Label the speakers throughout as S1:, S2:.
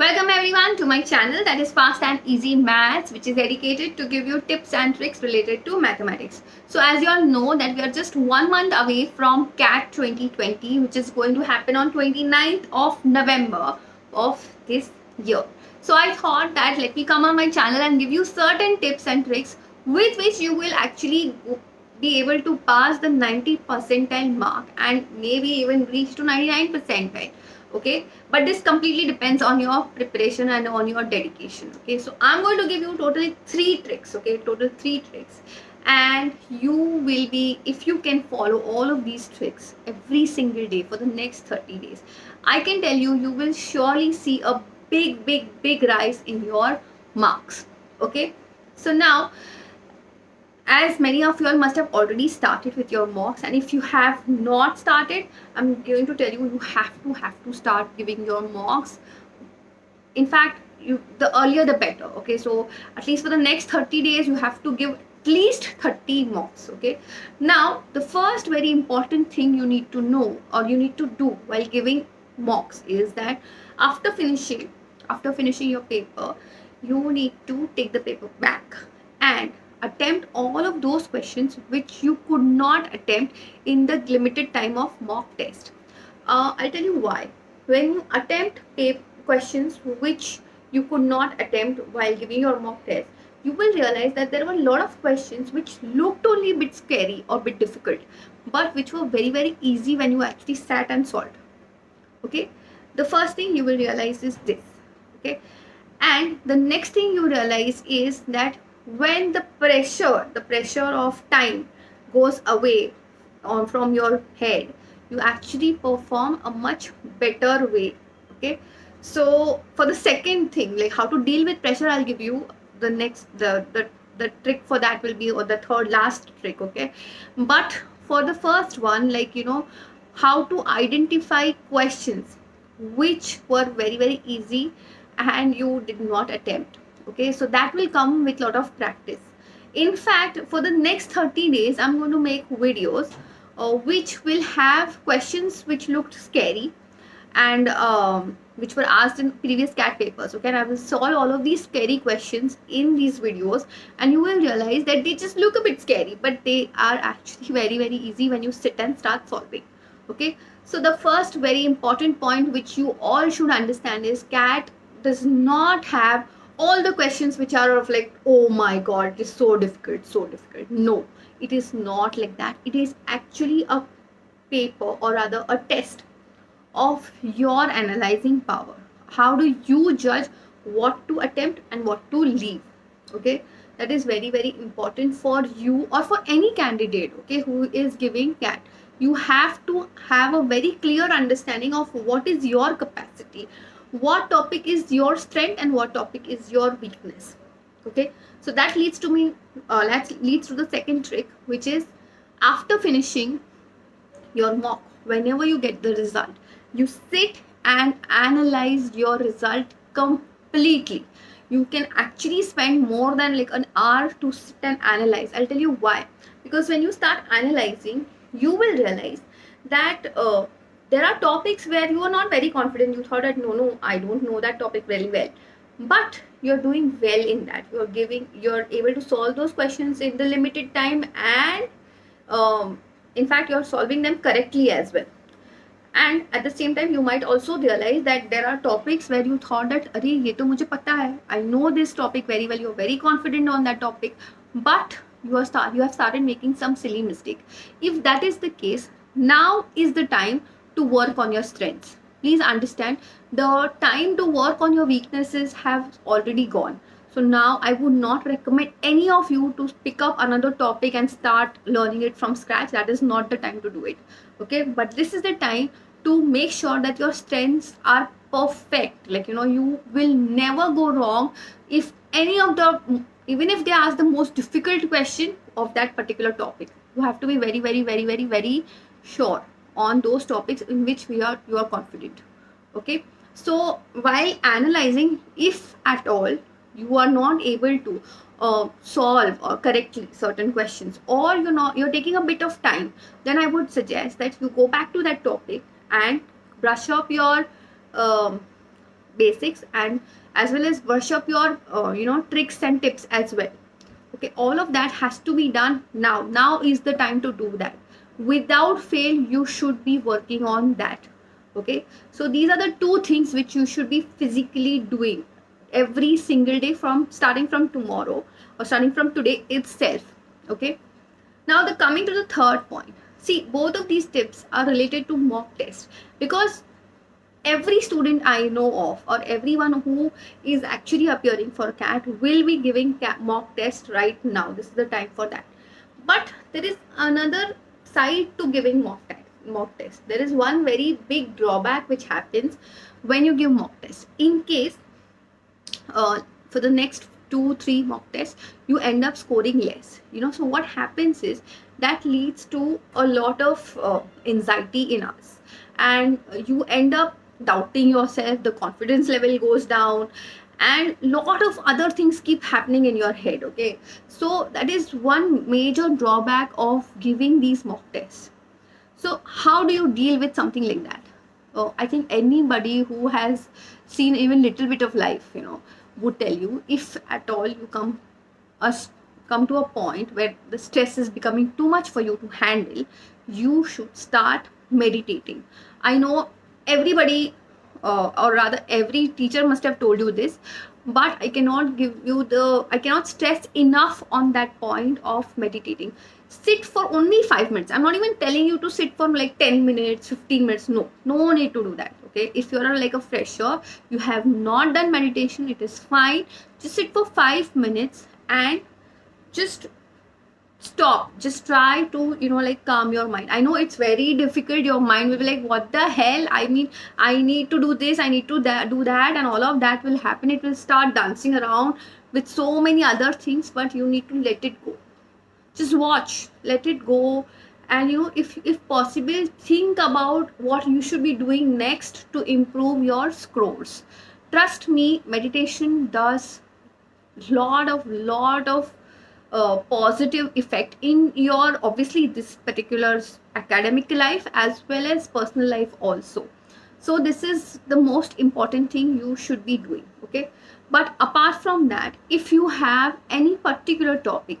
S1: Welcome everyone to my channel, that is Fast and Easy Maths, which is dedicated to give you tips and tricks related to mathematics. So as you all know that we are just 1 month away from CAT 2020, which is going to happen on 29th of November of this year. So I thought that let me come on my channel and give you certain tips and tricks with which you will actually be able to pass the 90 percentile mark and maybe even reach to 99 percentile. Okay, but this completely depends on your preparation and on your dedication. Okay, so I'm going to give you totally 3 tricks. Okay, total 3 tricks, and you will be, if you can follow all of these tricks every single day for the next 30 days, I can tell you, you will surely see a big rise in your marks. Okay, so now, as many of you all must have already started with your mocks, and if you have not started, I'm going to tell you, you have to start giving your mocks. In fact, the earlier the better. Okay, so at least for the next 30 days you have to give at least 30 mocks. Okay, now the first very important thing you need to know or you need to do while giving mocks is that after finishing your paper, you need to take the paper back and attempt all of those questions which you could not attempt in the limited time of mock test. I'll tell you why. When you attempt questions which you could not attempt while giving your mock test, you will realize that there were a lot of questions which looked only a bit scary or a bit difficult, but which were very easy when you actually sat and solved. Okay, the first thing you will realize is this. Okay, and the next thing you realize is that when the pressure of time goes away from your head, you actually perform a much better way. Okay, so for the second thing, like how to deal with pressure, I'll give you the next the trick for that will be, or the third last trick. Okay, but for the first one, like how to identify questions which were very easy and you did not attempt. Okay, so that will come with lot of practice. In fact, for the next 30 days I'm going to make videos which will have questions which looked scary and which were asked in previous CAT papers. Okay, and I will solve all of these scary questions in these videos, and you will realize that they just look a bit scary, but they are actually very easy when you sit and start solving. Okay, so the first very important point which you all should understand is CAT does not have all the questions which are of like, oh my god, it is so difficult. No, it is not like that. It is actually a paper, or rather a test of your analyzing power. How do you judge what to attempt and what to leave? Okay, that is very important for you or for any candidate, okay, who is giving CAT. You have to have a very clear understanding of what is your capacity, what topic is your strength, and what topic is your weakness. Okay, so that leads to me leads to the second trick, which is after finishing your mock, whenever you get the result, you sit and analyze your result completely. You can actually spend more than like an hour to sit and analyze. I'll tell you why. Because when you start analyzing, you will realize that there are topics where you are not very confident. You thought that no, I don't know that topic very well, but you're doing well in that. You're able to solve those questions in the limited time, and in fact you're solving them correctly as well. And at the same time, you might also realize that there are topics where you thought that अरे ये तो मुझे पता है, I know this topic very well, you're very confident on that topic, but you have started making some silly mistake. If that is the case, now is the time to work on your strengths. Please understand, the time to work on your weaknesses have already gone. So now I would not recommend any of you to pick up another topic and start learning it from scratch. That is not the time to do it. Okay, but this is the time to make sure that your strengths are perfect. Like you will never go wrong if even if they ask the most difficult question of that particular topic. You have to be very sure on those topics in which you are confident. Okay, so while analyzing, if at all you are not able to solve or correctly certain questions, or you're taking a bit of time, then I would suggest that you go back to that topic and brush up your basics, and as well as brush up your tricks and tips as well. Okay, all of that has to be done now. Now is the time to do that. Without fail, you should be working on that. Okay, so these are the two things which you should be physically doing every single day, from starting from tomorrow or starting from today itself. Okay, now the coming to the third point. See, both of these tips are related to mock test, because every student I know of, or everyone who is actually appearing for CAT, will be giving mock test right now. This is the time for that. But there is another side to giving mock test. There is one very big drawback which happens when you give mock test. In case for the next 2-3 mock tests you end up scoring less, so what happens is that leads to a lot of anxiety in us, and you end up doubting yourself, the confidence level goes down, and lot of other things keep happening in your head. Okay, so that is one major drawback of giving these mock tests. So how do you deal with something like that? I think anybody who has seen even little bit of life, would tell you, if at all you come to a point where the stress is becoming too much for you to handle, you should start meditating. I know everybody, or rather every teacher must have told you this, but I cannot stress enough on that point of meditating. Sit for only 5 minutes. I'm not even telling you to sit for like 10 minutes, 15 minutes. No need to do that. Okay, if you're like a fresher, you have not done meditation, it is fine. Just sit for 5 minutes and just stop. Just try to calm your mind. I know it's very difficult. Your mind will be like, what the hell, I mean, I need to do this, I need to do that, and all of that will happen. It will start dancing around with so many other things, but you need to let it go. Just watch, let it go, and if possible, think about what you should be doing next to improve your scores. Trust me, meditation does lot of positive effect in your, obviously, this particular academic life as well as personal life also. So this is the most important thing you should be doing. Okay, but apart from that, if you have any particular topic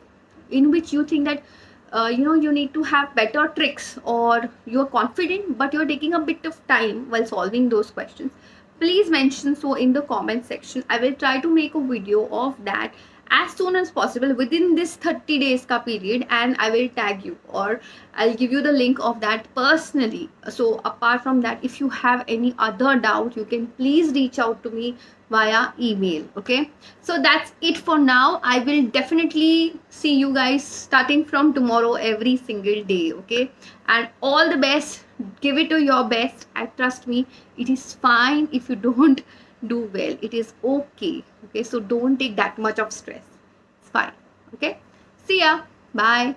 S1: in which you think that you need to have better tricks, or you're confident but you're taking a bit of time while solving those questions, please mention so in the comment section. I will try to make a video of that as soon as possible within this 30 days ka period, and I will tag you, or I'll give you the link of that personally. So apart from that, if you have any other doubt, you can please reach out to me via email. Okay, so that's it for now. I will definitely see you guys starting from tomorrow every single day. Okay, and all the best. Give it to your best, and trust me, it is fine if you don't do well. It is okay. Okay, so don't take that much of stress. It's fine. Okay, see ya. Bye.